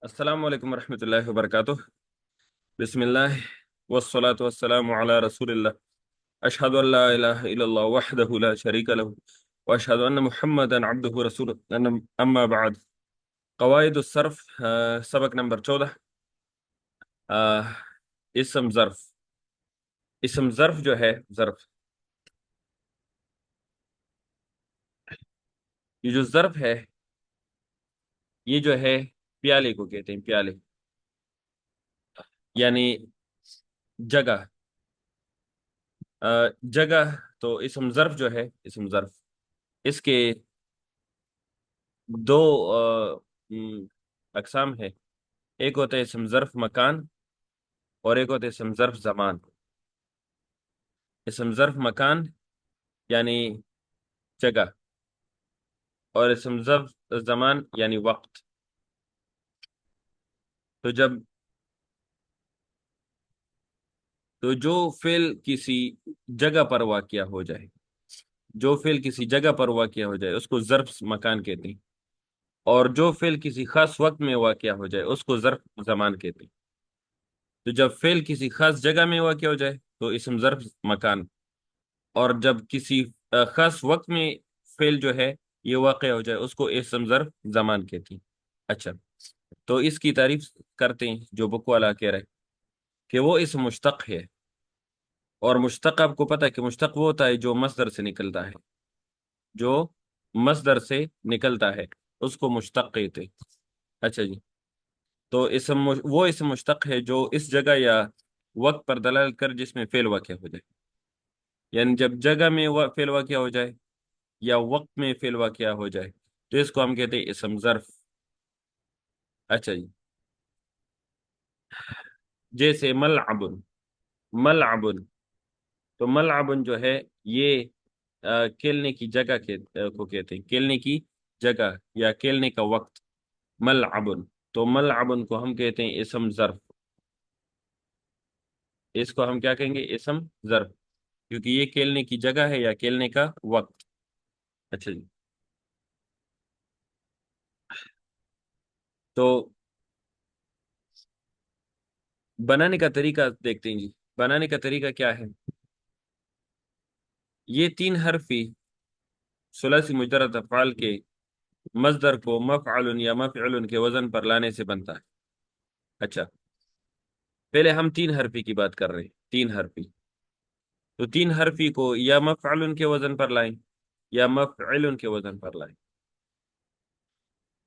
السلام علیکم ورحمۃ اللہ وبرکاتہ۔ بسم اللہ والصلاة والسلام علی رسول اللہ۔ اشہد ان لا الہ الا اللہ وحدہ لا شریک لہ واشہد ان محمدا عبدہ ورسولہ اما بعد۔ قواعد الصرف، سبق نمبر 14۔ اسم ظرف۔ اسم ظرف جو ہے، ظرف، یہ جو ظرف ہے، یہ جو ہے پیالے کو کہتے ہیں، پیالے یعنی جگہ۔ جگہ تو اسم ظرف جو ہے، اسم ظرف، اس کے دو اقسام ہے۔ ایک ہوتا ہے اسم ظرف مکان اور ایک ہوتا ہے اسم ظرف زمان۔ اسم ظرف مکان یعنی جگہ، اور اسم ظرف زمان یعنی وقت۔ تو جو فعل کسی جگہ پر واقع ہو جائے، جو فعل کسی جگہ پر واقع ہو جائے اس کو ظرف مکان کہتے ہیں، اور جو فعل کسی خاص وقت میں واقع ہو جائے اس کو ظرف زمان کہتے ہیں۔ تو جب فعل کسی خاص جگہ میں واقع ہو جائے تو اسم ظرف مکان، اور جب کسی خاص وقت میں فعل جو ہے یہ واقع ہو جائے اس کو اسم ظرف زمان کہتے ہیں۔ اچھا، تو اس کی تعریف کرتے ہیں جو بک والا کہہ رہے کہ وہ اسم مشتق ہے، اور مشتق آپ کو پتہ ہے کہ مشتق وہ ہوتا ہے جو مصدر سے نکلتا ہے، جو مصدر سے نکلتا ہے اس کو مشتق کہتے ہیں۔ اچھا جی، تو وہ اسم مشتق ہے جو اس جگہ یا وقت پر دلالت کر جس میں فعل واقع ہو جائے، یعنی جب جگہ میں فعل واقع ہو جائے یا وقت میں فعل واقع ہو جائے تو اس کو ہم کہتے ہیں اسم ظرف۔ اچھا جی، جیسے ملعب، ملعب، تو ملعب جو ہے یہ کھیلنے کی جگہ کو کہتے ہیں، کھیلنے کی جگہ یا کھیلنے کا وقت ملعب۔ تو ملعب کو ہم کہتے ہیں اسم ظرف، اس کو ہم کیا کہیں گے؟ اسم ظرف، کیونکہ یہ کھیلنے کی جگہ ہے یا کھیلنے کا وقت۔ اچھا جی، تو بنانے کا طریقہ دیکھتے ہیں جی۔ بنانے کا طریقہ کیا ہے؟ یہ تین حرفی ثلاثی مجرد افعال کے مصدر کو مفعل یا مفعل کے وزن پر لانے سے بنتا ہے۔ اچھا، پہلے ہم تین حرفی کی بات کر رہے ہیں، تین حرفی، تو تین حرفی کو یا مفعل کے وزن پر لائیں یا مفعل کے وزن پر لائیں،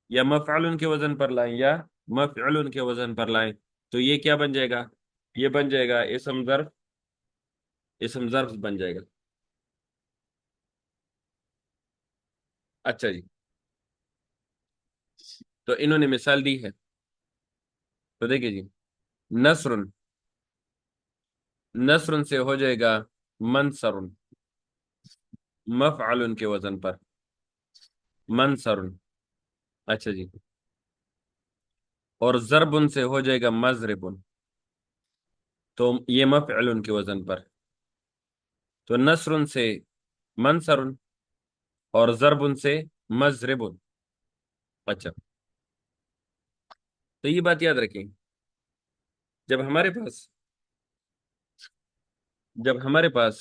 یا مفعل کے وزن پر لائیں یا مفعل کے وزن پر لائیں، تو یہ کیا بن جائے گا؟ یہ بن جائے گا اسم ظرف، اسم ظرف بن جائے گا۔ اچھا جی، تو انہوں نے مثال دی ہے، تو دیکھیں جی، نصر، نصر سے ہو جائے گا منصر، مفعل کے وزن پر منصر۔ اچھا جی، اور ضرب سے ہو جائے گا مضرب، تو یہ مفعل کے وزن پر، تو نصر سے منصر اور ضرب سے مضرب۔ اچھا، تو یہ بات یاد رکھیں، جب ہمارے پاس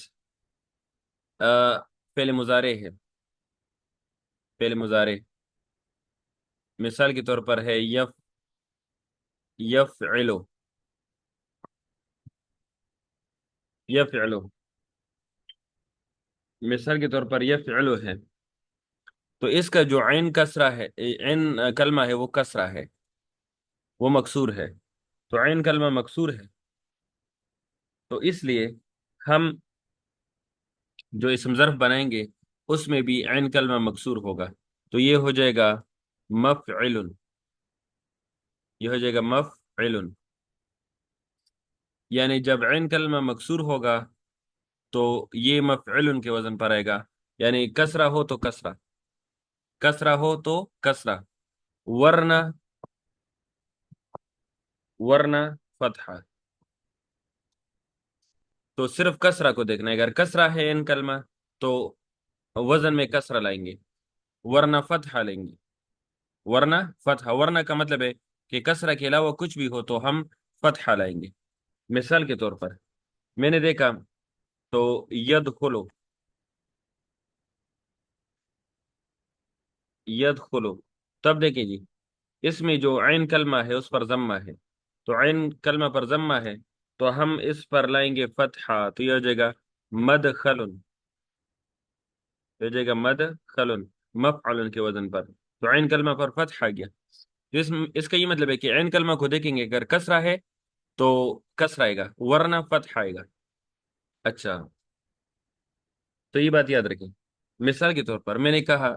فعل مضارع ہے، فعل مضارع مثال کے طور پر ہے یفعل، یفعل، مثال کے طور پر یفعل ہے، تو اس کا جو عین کسرہ ہے، عین کلمہ ہے وہ کسرہ ہے، وہ مکسور ہے، تو عین کلمہ مکسور ہے، تو اس لیے ہم جو اسم ظرف بنائیں گے اس میں بھی عین کلمہ مکسور ہوگا، تو یہ ہو جائے گا مفعل، یہ ہو جائے گا مفعل، یعنی جب عین کلمہ مکسور ہوگا تو یہ مفعل کے وزن پر آئے گا، یعنی کسرہ ہو تو کسرہ، کسرہ ہو تو کسرہ، ورنہ ورنہ فتحہ، تو صرف کسرہ کو دیکھنا ہے، اگر کسرہ ہے ان کلمہ تو وزن میں کسرہ لائیں گے، ورنہ فتحہ لیں گے، ورنہ فتحہ، ورنہ کا مطلب ہے کہ کسرہ کے علاوہ کچھ بھی ہو تو ہم فتحہ لائیں گے. مثال کے طور پر میں نے دیکھا تو یدخلو، یدخلو. تب دیکھیں جی اس میں جو عین کلمہ ہے اس پر ضمہ ہے، تو عین کلمہ پر ضمہ ہے تو ہم اس پر لائیں گے فتحہ، تو یہ ہو جائے گا مدخل، ہو جائے گا مدخل، مفعل کے وزن پر. تو عین کلمہ پر فتح آ گیا. اس کا یہ مطلب ہے کہ عین کلمہ کو دیکھیں گے اگر کسرہ ہے تو کسرہ آئے گا ورنہ فتح آئے گا. اچھا تو یہ بات یاد رکھیں. مثال کے طور پر میں نے کہا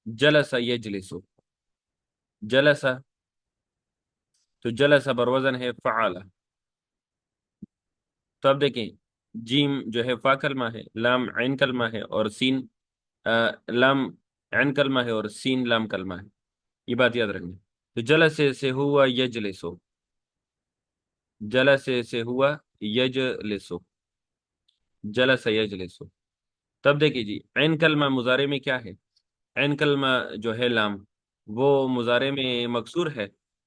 جلس یجلسو، جلس، تو جلس بر وزن ہے فعال. تو اب دیکھیں جیم جو ہے فا کلمہ ہے، لام عین کلمہ ہے اور سین لام عین کلمہ ہے اور سین لام کلمہ ہے. یہ بات یاد رکھنا. تو جلس سے ہوا یجلسو، جلس سے ہوا یجلسو، جلس یجلسو. تب دیکھیے جی عین کلمہ مضارع میں کیا ہے؟ عین کلمہ جو ہے لام وہ مضارع میں مکسور ہے،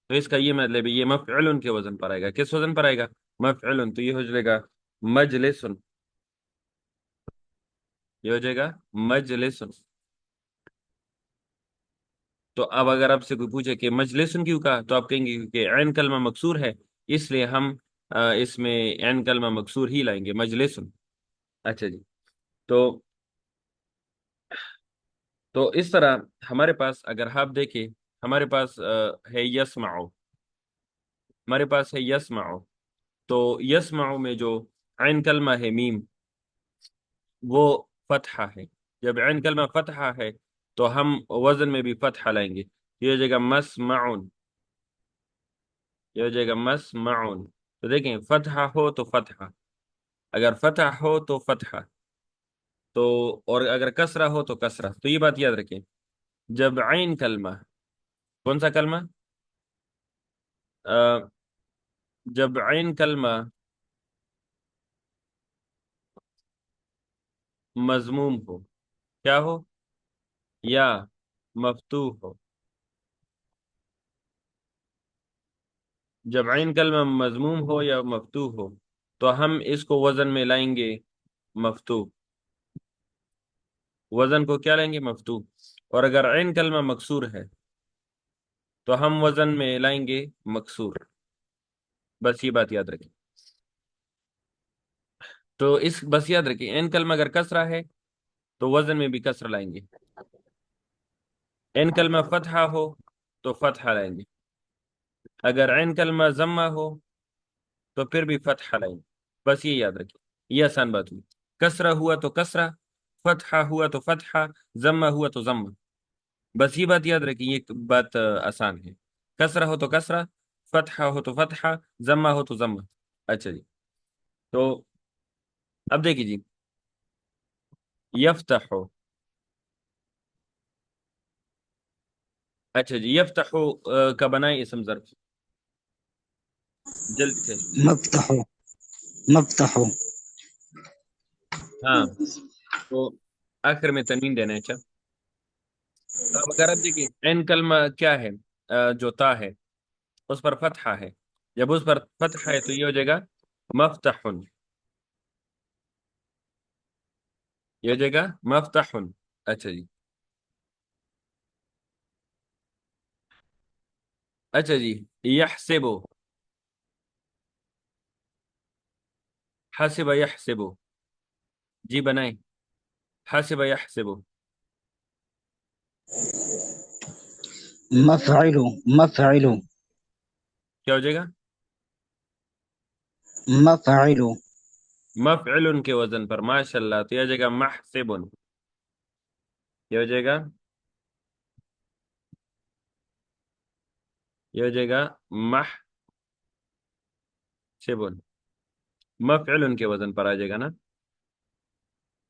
تو اس کا یہ مطلب ہے یہ مفعول کے وزن پر آئے گا. کس وزن پر آئے گا؟ مفعول. تو یہ ہو جائے گا مجلسن، یہ ہو جائے گا مجلسن. تو اب اگر آپ سے کوئی پوچھے کہ مجلسن کیوں کہا تو آپ کہیں گے کہ عین کلمہ مکسور ہے اس لیے ہم اس میں عین کلمہ مکسور ہی لائیں گے مجلسن. اچھا جی. تو اس طرح ہمارے پاس اگر آپ دیکھیں ہمارے پاس ہے یسمعو، ہمارے پاس ہے یسمعو. تو یسمعو میں جو عین کلمہ ہے میم وہ فتحہ ہے. جب عین کلمہ فتحہ ہے تو ہم وزن میں بھی فتحہ لائیں گے. یہ ہو جائے گا مسمعون، یہ ہو جائے گا مسمعون. تو دیکھیں فتحہ ہو تو فتحہ، اگر فتح ہو تو فتحہ، تو اور اگر کسرہ ہو تو کسرہ. تو یہ بات یاد رکھیں جب عین کلمہ، کون سا کلمہ؟ جب عین کلمہ مضموم ہو، کیا ہو؟ یا مفتوح ہو. جب عین کلمہ مضموم ہو یا مفتوح ہو تو ہم اس کو وزن میں لائیں گے مفتوح، وزن کو کیا لائیں گے؟ مفتوح. اور اگر عین کلمہ مکسور ہے تو ہم وزن میں لائیں گے مکسور. بس یہ بات یاد رکھیں. تو بس یاد رکھیں عین کلمہ اگر کسرہ ہے تو وزن میں بھی کسر لائیں گے. عین کلمہ فتحہ ہو تو فتحہ لائیں گے. اگر عین کلمہ ضمہ ہو تو پھر بھی فتحہ لائیں گے. بس یہ یاد رکھیں، یہ آسان بات ہوئی. کسرہ ہوا تو کسرہ، فتحہ ہوا تو فتحہ، ضمہ ہوا تو ضمہ. بس یہ بات یاد رکھیں، یہ بات آسان ہے. کسرہ ہو تو کسرہ، فتحہ ہو تو فتحہ، ضمہ ہو تو ضمہ. اچھا جی. تو اب دیکھیے جی یفتح، اچھا جی یفتح کا بنائیں اسم ظرف جلدی سے. مفتح، مفتح. ہاں تو آخر میں تنوین دینا ہے. اچھا تو اب اگر آپ دیکھیں عین کلمہ کیا ہے؟ جو تا ہے اس پر فتحہ ہے. جب اس پر فتحہ ہے تو یہ ہو جائے گا مفتح، یہ ہو جائے گا مفتح. اچھا جی. اچھا جی یحسب، حسب یحسب، جی بنائیں حسب یحسب. مفعل، مفعل، کیا ہو جائے گا؟ مفعل. مفعل کے وزن پر، ماشاء اللہ. تو یہ ہو جائے گا محسب، یہ ہو جائے گا، یہ ہو جائے گا محسب. مفعل کے وزن پر آ جائے گا نا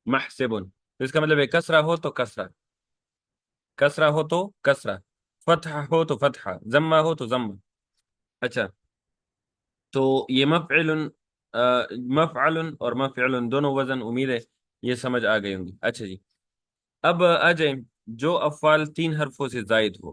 محسب. تو اس کا مطلب ہے کسرہ ہو تو کسرہ، کسرہ ہو تو کسرہ، فتحہ ہو تو فتحہ، ضمہ ہو تو ضمہ. اچھا تو یہ مفعل اور مفعل دونوں وزن امید ہے یہ سمجھ آ گئی ہوں گی. اچھا جی اب آ جائیں جو افعال 3 حرفوں سے زائد ہو.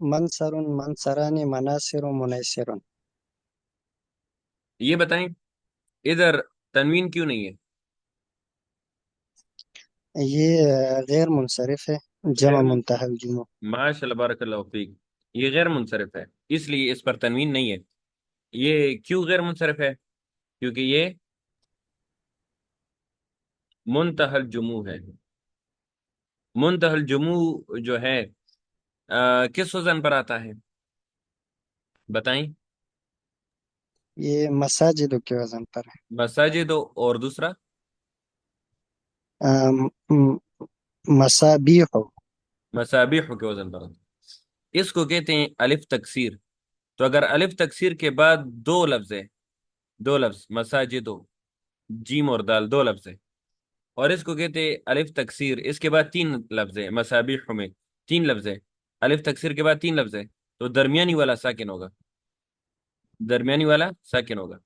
منصر منصران مناصر منیسر. یہ بتائیں ادھر تنوین کیوں نہیں ہے؟ یہ غیر منصرف ہے، جمع منتہی الجموع. ماشاء اللہ بارک اللہ فیک. یہ غیر منصرف ہے اس لیے اس پر تنوین نہیں ہے. یہ کیوں غیر منصرف ہے؟ کیونکہ یہ منتہی الجموع ہے. منتہی الجموع جو ہے کس وزن پر آتا ہے بتائیں؟ یہ مساجد کے وزن پر ہے. مساجد اور دوسرا مصابیح. مصابیح کے وزن پر آتا ہے. اس کو کہتے ہیں الف تکسیر. تو اگر الف تکسیر کے بعد دو لفظ ہے، دو لفظ مساجد جیم اور دال دو لفظ ہے، اور اس کو کہتے ہیں الف تکسیر اس کے بعد تین لفظ ہے، مصابیح میں تین لفظ ہے، الف تکسیر کے بعد تین لفظ ہے، تو درمیانی والا ساکن ہوگا، درمیانی والا ساکن ہوگا.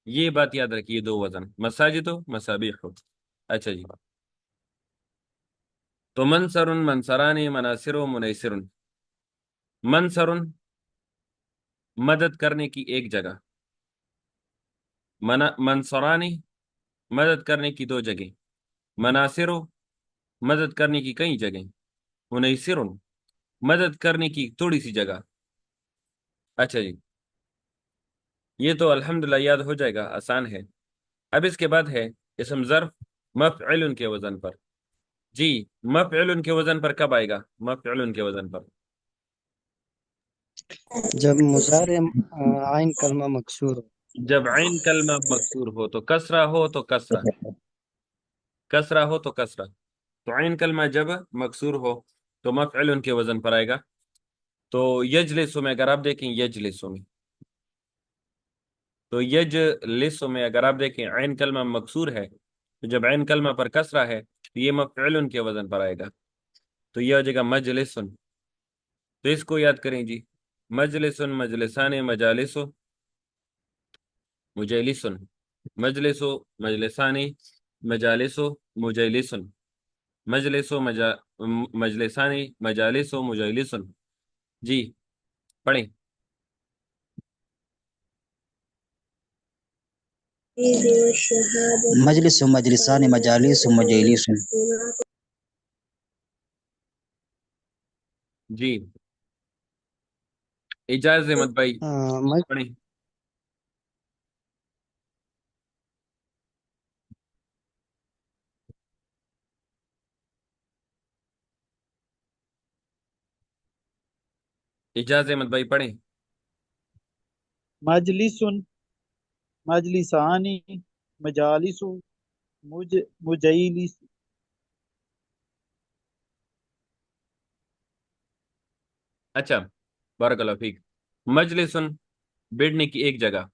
یہ بات یاد رکھیے، دو وزن مساجد ہو مصابیح ہو. اچھا جی. تو منصر منصران مناصر و منیسر. منصر مدد کرنے کی ایک جگہ، منصران مدد کرنے کی دو جگہ، مناصر مدد کرنے کی کئی جگہیں، منیسر مدد کرنے کی تھوڑی سی جگہ. اچھا جی، یہ تو الحمدللہ یاد ہو جائے گا، آسان ہے. اب اس کے بعد ہے اسم ظرف مفعل کے وزن پر. جی مفعل کے وزن پر کب آئے گا؟ مفعل کے وزن پر جب مضارع عین کلمہ مکسور ہو. جب عین کلمہ مکسور ہو تو کسرہ ہو تو کسرہ، کسرہ ہو تو کسرہ. تو عین کلمہ جب مکسور ہو تو مفعل کے وزن پر آئے گا. تو یجلسو میں اگر آپ دیکھیں، یجلسو میں، تو یجلسو میں اگر آپ دیکھیں عین کلمہ مکسور ہے، تو جب عین کلمہ پر کسرہ ہے تو یہ مفعل کے وزن پر آئے گا. تو یہ ہو جائے گا مجلسن. تو اس کو یاد کریں جی، مجلسن مجلسان مجالسو مجلسن، مجلسو مجلسانی مجالسو مجلسن، مجلسو مجلسانی مجالسو مجلسن. جی پڑھیں. مجلس مجلسان مجالس مجالس. جی اجاز احمد بھائی پڑھیں. اجاز احمد بھائی پڑھیں. مجلس مجلسانی مجالس مجیلس. اچھا بارک اللہ فیک. مجلسن بیٹھنے کی ایک جگہ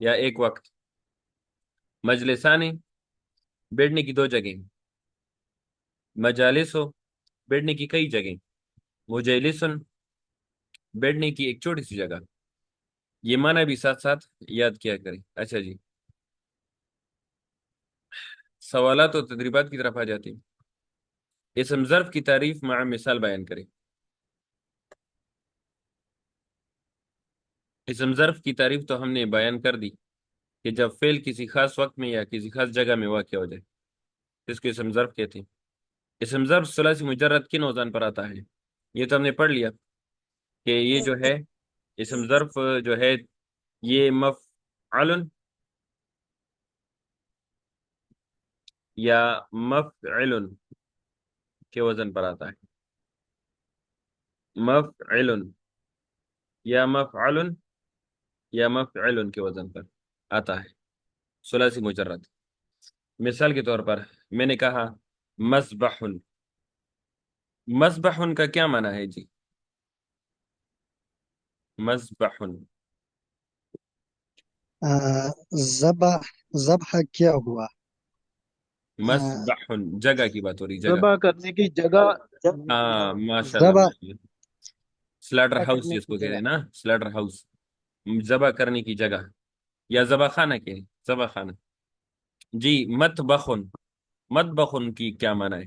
یا ایک وقت، مجلسانی بیٹھنے کی دو جگہیں، مجالسو بیٹھنے کی کئی جگہیں، مجلسن بیٹھنے کی ایک چھوٹی سی جگہ. یہ معنی بھی ساتھ ساتھ یاد کیا کریں. اچھا جی، سوالات اور تدریبات کی طرف آ جاتے ہیں. اسم ظرف کی تعریف مع مثال بیان کریں. اسم ظرف کی تعریف تو ہم نے بیان کر دی کہ جب فعل کسی خاص وقت میں یا کسی خاص جگہ میں واقع ہو جائے اس کو اسم ظرف کہتے ہیں. اسم ظرف ثلاثی مجرد کن اوزان پر آتا ہے؟ یہ تو ہم نے پڑھ لیا کہ یہ جو ہے اسم ظرف جو ہے یہ مفعل یا مفعل کے وزن پر آتا ہے، مفعل یا مفعل یا مفعل کے وزن پر آتا ہے ثلاثی مجرد. مثال کے طور پر میں نے کہا مذبح. مذبح کا کیا معنی ہے جی؟ مذبح ذبح، ذبح کیا ہوا. مذبح جگہ کی بات ہو رہی، جگہ. ذبح کرنے کی جگہ، ہاں ماشاء اللہ ذبح ماشاء اللہ. سلیٹر ذبح ہاؤس کرنے جس کی کو کہتے جگہ. ہیں نا، سلیٹر ہاؤس، ذبح کرنے کی جگہ یا ذبح خانہ کے ذبح خانہ. جی مطبخ، مطبخ کی کیا معنی ہے؟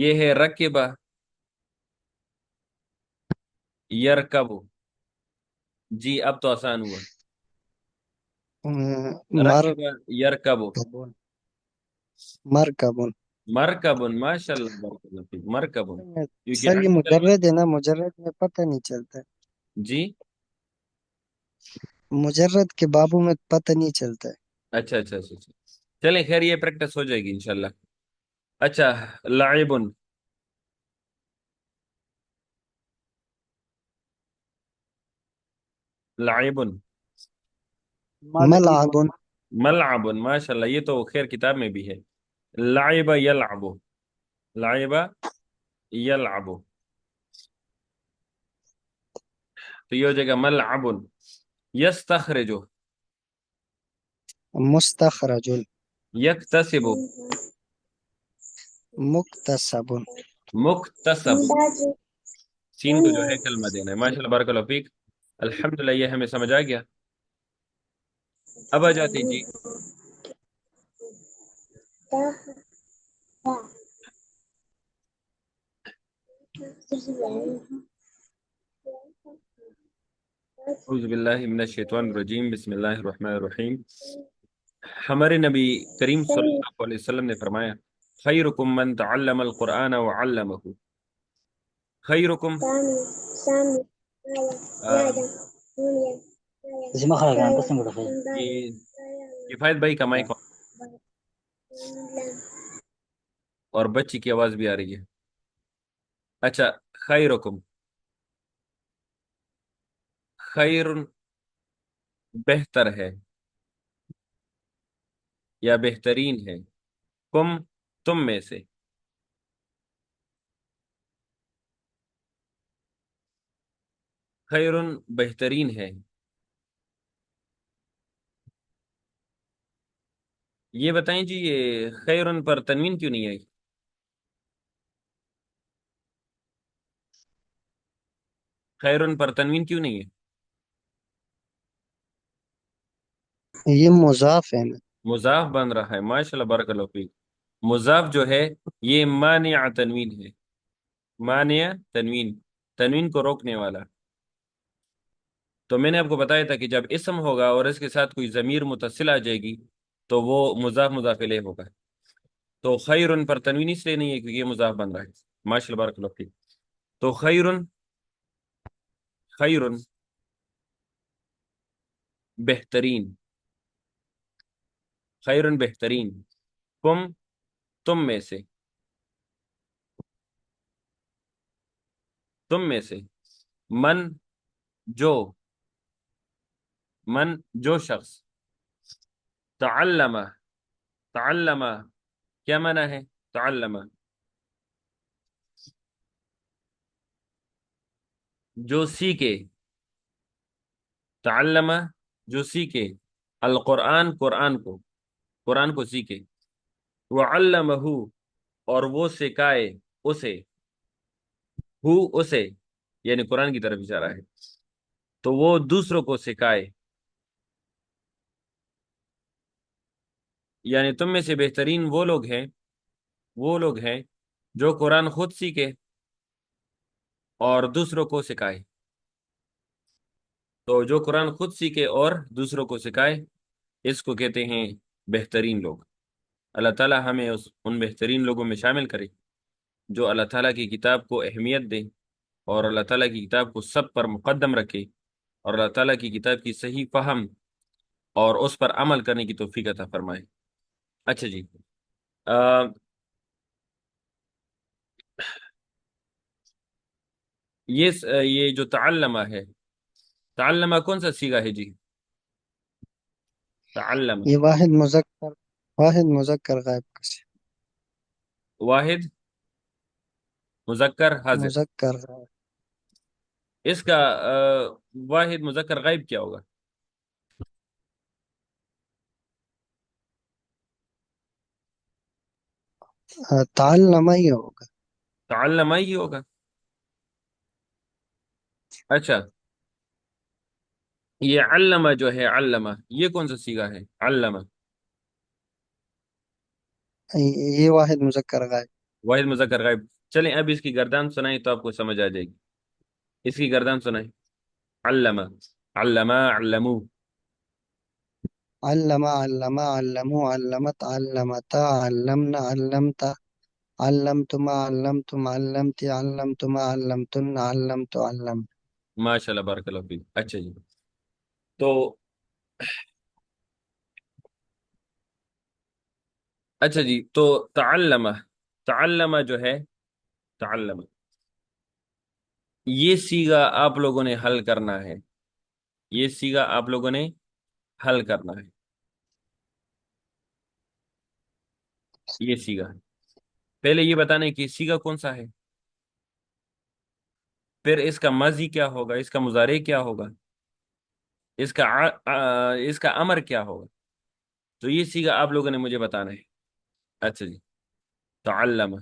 یہ ہے رکبہ یرکبو. جی اب تو آسان ہوا. رکبہ یرکبو. مرکبون مرکبون. مرکبن. ماشاء اللہ بارک اللہ فیک. مرکبن. کیونکہ سر یہ آج کل مجرد ہے نا، مجرد میں پتہ نہیں چلتا. جی مجرد کے بابوں میں پتہ نہیں چلتا. اچھا اچھا اچھا اچھا. چلیں خیر یہ پریکٹس ہو جائے گی انشاءاللہ. اچھا لعبن. لعبن. ملعب. ملعب. ملعب. ماشاء اللہ یہ تو خیر کتاب میں بھی ہے. لعب یلعب. لعب یلعب. تو یہ ہو جائے گا ملعب. یستخرج. مستخرج. یکتسب. مکتسب. مکتسب. سین کو جو ہے کلمہ دینا ہے. ماشاء اللہ بارک اللہ فیک. الحمدللہ یہ ہمیں سمجھ آ گیا. اب آ جاتے جی اعوذ باللہ من الشیطان الرجیم. بسم اللہ الرحمن الرحیم. ہمارے نبی کریم صلی اللہ علیہ وسلم نے فرمایا خیرکم من تعلم القرآن وعلمہ. خیرکم اسمه خرج عن قسم متخيل. یہ کفایت بھائی کا مائک اور بچی کی آواز بھی آ رہی ہے. اچھا خیرکم. خیر بہتر ہے یا بہترین ہے. کم تم میں سے. خیر بہترین ہے. یہ بتائیں جی یہ خیرن پر تنوین کیوں نہیں آئی؟ خیرن پر تنوین کیوں نہیں ہے؟ یہ مضاف ہے نا. مضاف بن رہا ہے. ماشاء اللہ بارک اللہ فیک. مضاف جو ہے یہ مانع تنوین ہے. مانع تنوین. تنوین کو روکنے والا. تو میں نے آپ کو بتایا تھا کہ جب اسم ہوگا اور اس کے ساتھ کوئی ضمیر متصل آ جائے گی تو وہ مضاف مضاف الیہ ہوگا. تو خیرن پر تنوین اس لیے نہیں ہے کیونکہ یہ مضاف بن رہا ہے. ماشاء اللہ بارک اللہ فیک. تو خیرن. خیرن بہترین. خیرن بہترین. کم تم میں سے. تم میں سے. من جو. من جو شخص. تعلم. تعلم کیا معنی ہے تعلم؟ جو سیکھے. تعلم جو سیکھے. القرآن قرآن کو. قرآن کو سیکھے. وعلمہ اور وہ سکھائے اسے. اسے یعنی قرآن کی طرف اشارہ ہے. تو وہ دوسروں کو سکھائے. یعنی تم میں سے بہترین وہ لوگ ہیں جو قرآن خود سیکھے اور دوسروں کو سکھائے. تو جو قرآن خود سیکھے اور دوسروں کو سکھائے اس کو کہتے ہیں بہترین لوگ. اللہ تعالیٰ ہمیں ان بہترین لوگوں میں شامل کرے جو اللہ تعالیٰ کی کتاب کو اہمیت دیں اور اللہ تعالیٰ کی کتاب کو سب پر مقدم رکھے اور اللہ تعالیٰ کی کتاب کی صحیح فہم اور اس پر عمل کرنے کی توفیق عطا فرمائے. اچھا جی یہ جو تعلمہ ہے تعلمہ کون سا صیغہ ہے جی؟ تعلم یہ واحد مذکر غائب کا سے. واحد مذکر حاضر. مذکر غائب. اس کا واحد مذکر غائب کیا ہوگا؟ تعلم ہی ہوگا. تعلمہ ہی ہوگا. اچھا یہ علمہ جو ہے علمہ یہ کون سا صیغہ ہے علمہ؟ یہ واحد مذکر غائب. واحد مذکر غائب. چلیں اب اس کی گردان سنائیں تو آپ کو سمجھ آ جائے گی. اس کی گردان سنائیں. علم، علما، علمو. علم علم علموا علمت علمتا علمنا علمت علمتما علمتم علمت علمتما علمتن علمت علم. ماشاء اللہ، بارک اللہ فیک. اچھا جی. تو اچھا جی، تو تعلم، تعلم جو ہے، تعلم، یہ سیگا آپ لوگوں نے حل کرنا ہے. یہ سیگا آپ لوگوں نے حل کرنا ہے. یہ سیگا پہلے یہ بتانا ہے کہ سیگا کون سا ہے، پھر اس کا ماضی کیا ہوگا، اس کا مضارع کیا ہوگا، اس کا امر کیا ہوگا. تو یہ سیگا آپ لوگوں نے مجھے بتانا ہے. اچھا جی. تعلم.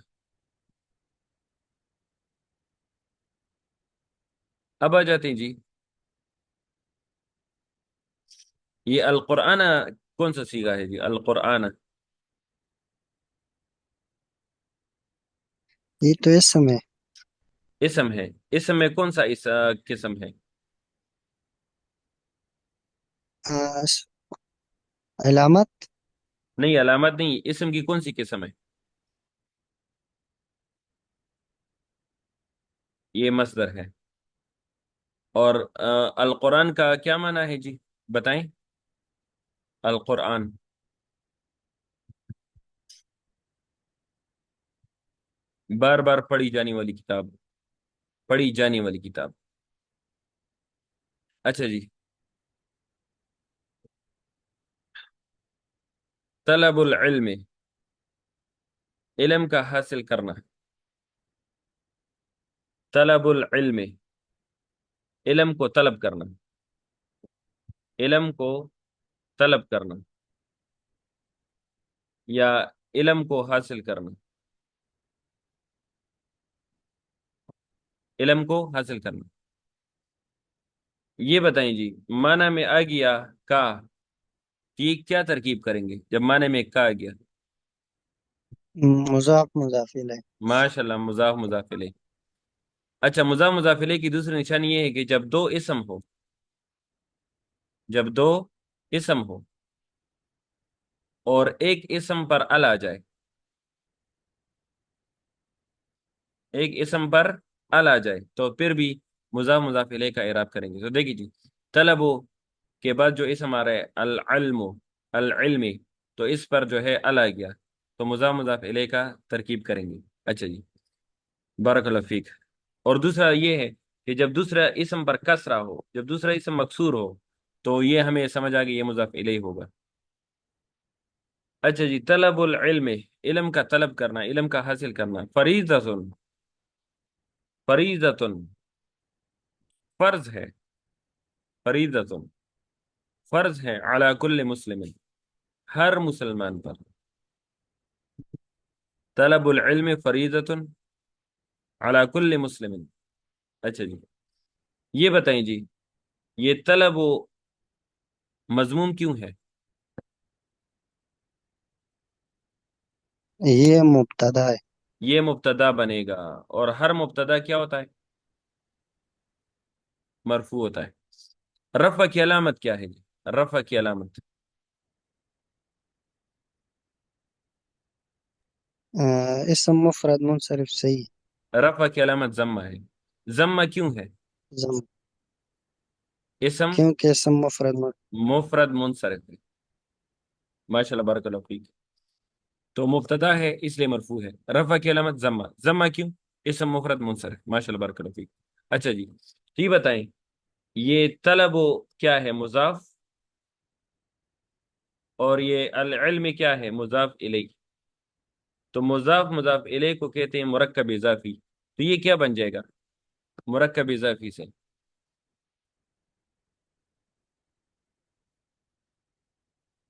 اب آ جاتے ہیں جی. یہ القرآن کون سا سیگا ہے جی؟ القرآن یہ تو اسم ہے. اسم ہے. اسم میں کون سا اس قسم ہے؟ اس- علامت. نہیں، علامت نہیں. اسم کی کون سی قسم ہے؟ یہ مصدر ہے. اور القرآن کا کیا معنی ہے جی؟ بتائیں. القرآن بار بار پڑھی جانے والی کتاب، پڑھی جانے والی کتاب. اچھا جی. طلب العلم، علم کا حاصل کرنا. طلب العلم، علم کو طلب کرنا، علم کو طلب کرنا، یا علم کو حاصل کرنا، علم کو حاصل کرنا. یہ بتائیں جی، معنی میں آ گیا کا، یہ کیا ترکیب کریں گے جب معنی میں کا آ گیا؟ مضاف مضاف الیہ. ماشاء اللہ، مضاف مضاف الیہ. اچھا، مضاف مضاف الیہ کی دوسری نشانی یہ ہے کہ جب دو اسم ہو، جب دو اسم ہو اور ایک اسم پر ال آ جائے، ایک اسم پر ال آ جائے، تو پھر بھی مضاف مضاف الیہ کا اعراب کریں گے. تو دیکھیے جی، طلبو کے بعد جو اسم آ رہا ہے العلم، العلم، تو اس پر جو ہے ال آ گیا، تو مضاف مضاف الیہ کا ترکیب کریں گے. اچھا جی، بارک اللہ فیک. اور دوسرا یہ ہے کہ جب دوسرا اسم پر کسرہ ہو، جب دوسرا اسم مکسور ہو، تو یہ ہمیں سمجھ آ گئی یہ مضاف الیہ ہوگا. اچھا جی. طلب العلم، علم کا طلب کرنا، علم کا حاصل کرنا. فریضۃ، فریضۃ، فرض ہے. فریضۃ، فرض ہے. علی کل مسلم، ہر مسلمان پر. طلب العلم فریضۃ علی کل مسلم. اچھا جی. یہ بتائیں جی، یہ طلب و مضموم کیوں ہے؟ یہ مبتدا ہے. یہ مبتدا بنے گا، اور ہر مبتدا کیا ہوتا ہے؟ مرفوع ہوتا ہے. رفع کی علامت کیا ہے جی؟ رفع کی علامت. اسم مفرد منصرف صحیح. رفع کی علامت ضمہ ہے. ضمہ کیوں ہے؟ زم اسم کیونکہ اسم مفرد مفرد منصرف ہے. ماشاء اللہ، بارک اللہ فیک. تو مبتدا ہے اس لیے مرفوع ہے. رفع کی علامت ضمہ. ضمہ کیوں؟ اسم مفرد منصرف. ماشاء اللہ، بارک اللہ فیک. اچھا جی. یہ بتائیں، یہ طلب کیا ہے؟ مضاف. اور یہ العلم کیا ہے؟ مضاف الیہ. تو مضاف مضاف الیہ کو کہتے ہیں مرکب اضافی. تو یہ کیا بن جائے گا مرکب اضافی سے؟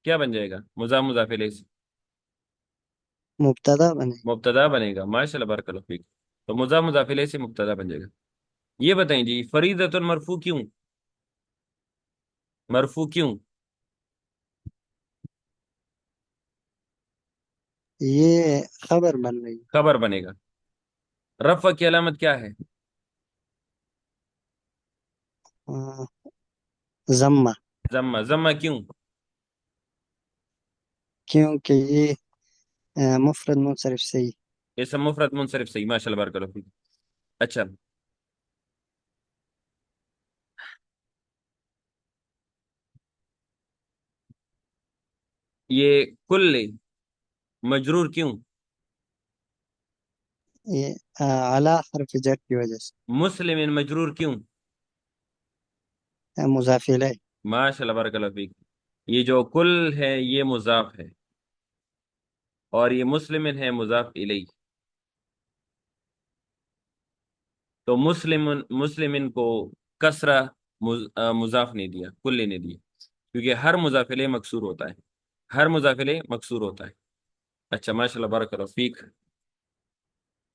کیا بن جائے گا مضاف مضاف الیہ سے؟ مبتدا بنے. مبتدا بنے گا. ماشاء اللہ، بارک اللہ فیک. تو مضاف مضاف الیہ سے مبتدا بن جائے گا. یہ بتائیں جی، فریضۃ مرفوع کیوں؟ مرفوع کیوں؟ یہ خبر بن رہی خبر بنے گا. رفع کی علامت کیا ہے؟ ضمہ، ضمہ. ضمہ کیوں؟ کیونکہ یہ مفرد منصرف صحیح. اسم مفرد منصرف صحیح. ماشاء اللہ، بارک اللہ فیک. اچھا، یہ کل مجرور کیوں؟ یہ اعلیٰ حرف جر کی وجہ سے. مسلم مجرور کیوں؟ مضاف الیہ. ماشاء اللہ، بارک اللہ فیک. یہ جو کل ہے یہ مضاف ہے، اور یہ مسلم ہے مضاف الیہ. تو مسلم کو کسرہ مضاف نہیں دیا، کل نے دیا، کیونکہ ہر مضاف الیہ مکسور ہوتا ہے. ہر مضاف الیہ مکسور ہوتا ہے. اچھا، ماشاء اللہ، بارک اللہ فیک.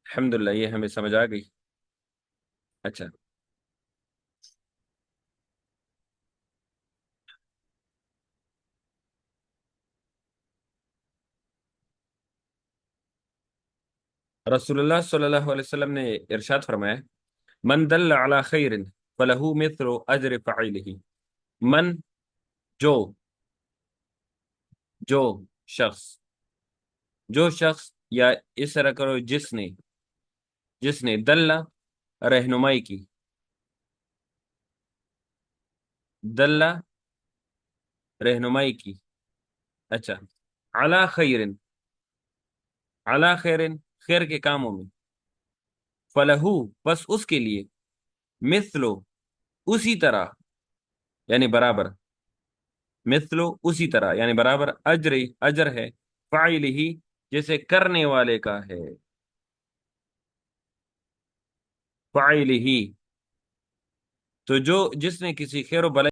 الحمدللہ، یہ ہمیں سمجھ آ گئی. اچھا، رسول اللہ صلی اللہ علیہ وسلم نے ارشاد فرمایا، من دل علی خیر فلہ مثل اجر فاعلہ. من، جو جو شخص، جو شخص، یا اس طرح کرو، جس نے دل، رہنمائی کی، دل، رہنمائی کی. اچھا، علی خیر، علی خیر، خیر کے کاموں میں، فلہو، بس اس کے لیے، مثلو، اسی طرح، یعنی برابر، مثلو اسی طرح یعنی برابر، اجر ہے، فاعل ہی، جیسے کرنے والے کا ہے، فاعل ہی. تو جس نے کسی خیر و بلائی